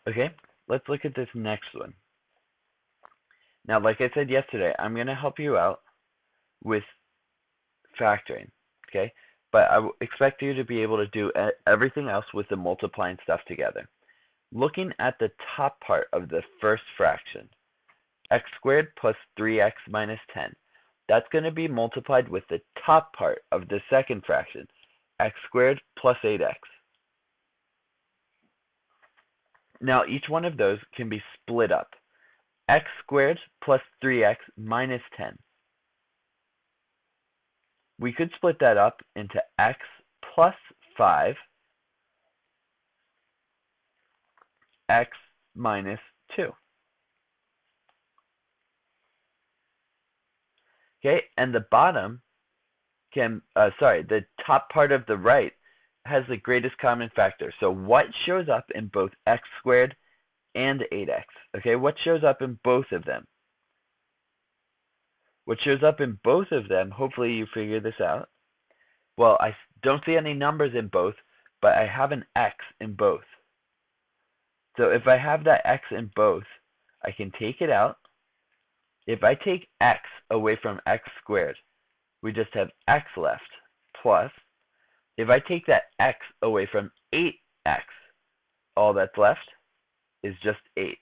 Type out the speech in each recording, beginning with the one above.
Okay, let's look at this next one. Now, like I said yesterday, I'm going to help you out with factoring, okay? But I expect you to be able to do everything else with the multiplying stuff together. Looking at the top part of the first fraction, x squared plus 3x minus 10, that's going to be multiplied with the top part of the second fraction, x squared plus 8x. Now, each one of those can be split up. X squared plus 3x minus 10. We could split that up into x plus 5, x minus 2. Okay, and the bottom can, the top part of the right has the greatest common factor. So what shows up in both x squared and 8x? Okay, what shows up in both of them? What shows up in both of them, hopefully you figure this out. Well, I don't see any numbers in both, but I have an x in both. So if I have that x in both, I can take it out. If I take x away from x squared, we just have x left, plus, if I take that x away from 8x, all that's left is just 8.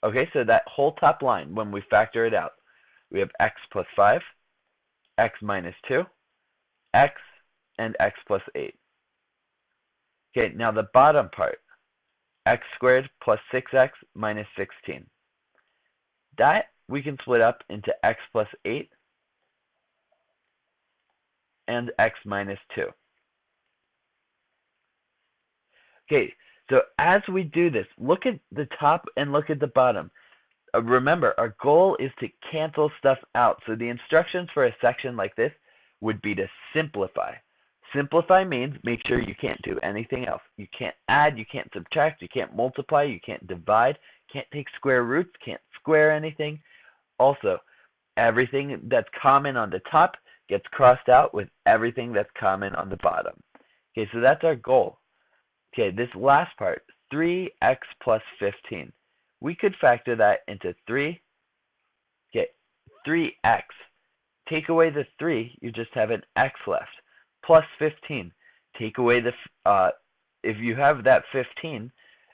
Okay, so that whole top line, when we factor it out, we have x plus 5, x minus 2, x, and x plus 8. Okay, now the bottom part, x squared plus 6x minus 16. That we can split up into x plus 8 and x minus 2. Okay, so as we do this, look at the top and look at the bottom. Remember, our goal is to cancel stuff out. So the instructions for a section like this would be to simplify. Simplify means make sure you can't do anything else. You can't add, you can't subtract, you can't multiply, you can't divide, can't take square roots, can't square anything. Also, everything that's common on the top gets crossed out with everything that's common on the bottom. Okay, so that's our goal. Okay, this last part, 3x plus 15. We could factor that into 3. Okay, 3x. Take away the 3, you just have an x left. Plus 15. Take away the, if you have that 15,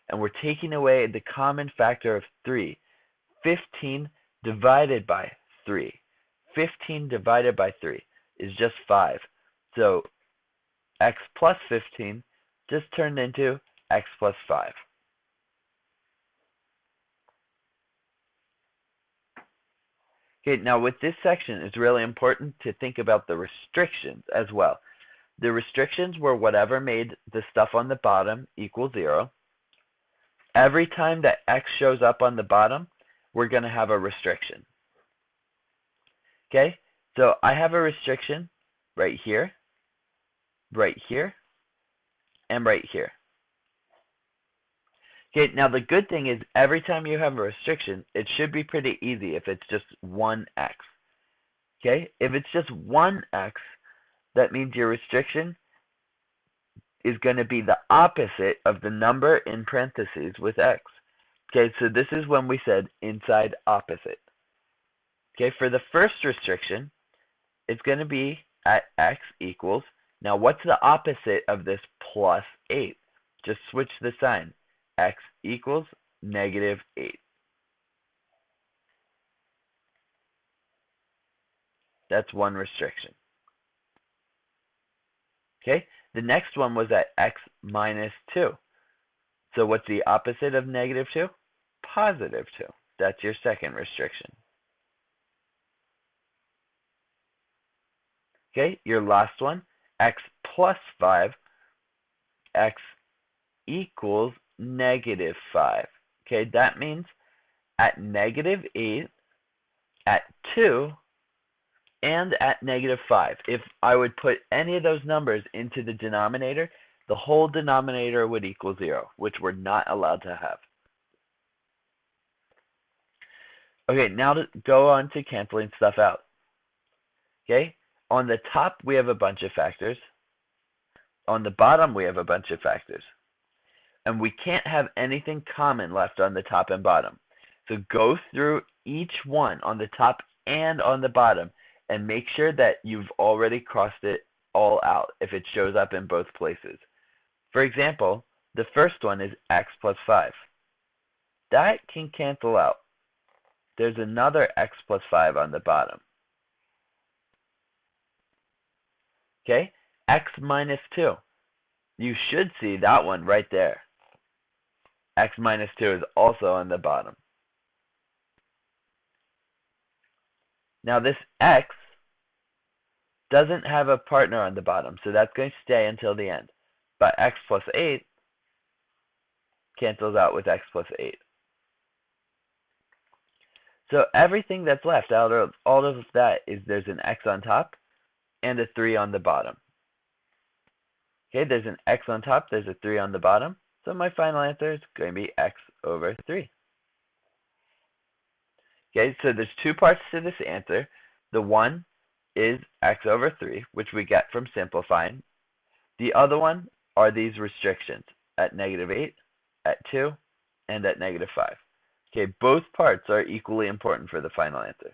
and we're taking away the common factor of 3, 15 divided by 3. 15 divided by 3 is just 5. So x plus 15 just turned into x plus 5. Okay, now with this section, it's really important to think about the restrictions as well. The restrictions were whatever made the stuff on the bottom equal 0. Every time that x shows up on the bottom, we're going to have a restriction. Okay, so I have a restriction right here, and right here. Okay, now the good thing is every time you have a restriction, it should be pretty easy if it's just 1x. Okay, if it's just 1x, that means your restriction is going to be the opposite of the number in parentheses with x. Okay, so this is when we said inside opposite. Okay, for the first restriction, it's going to be at x equals, now what's the opposite of this plus 8? Just switch the sign. X equals negative 8. That's one restriction. Okay, the next one was at x minus 2. So what's the opposite of negative 2? Positive 2. That's your second restriction. Okay, your last one, x plus 5, x equals negative 5. Okay, that means at negative 8, at 2, and at negative 5. If I would put any of those numbers into the denominator, the whole denominator would equal 0, which we're not allowed to have. Okay, now to go on to canceling stuff out. Okay, on the top we have a bunch of factors. On the bottom, we have a bunch of factors. And we can't have anything common left on the top and bottom. So go through each one on the top and on the bottom and make sure that you've already crossed it all out if it shows up in both places. For example, the first one is x plus 5. That can cancel out. There's another x plus 5 on the bottom. Okay, x minus 2. You should see that one right there. X minus 2 is also on the bottom. Now this x doesn't have a partner on the bottom, so that's going to stay until the end. But x plus 8 cancels out with x plus 8. So everything that's left out of all of that is there's an x on top and a 3 on the bottom. Okay, there's an x on top, there's a 3 on the bottom. So my final answer is going to be x over 3. Okay, so there's two parts to this answer. The one is x over 3, which we get from simplifying. The other one are these restrictions at -8, at 2, and at -5. Okay, both parts are equally important for the final answer.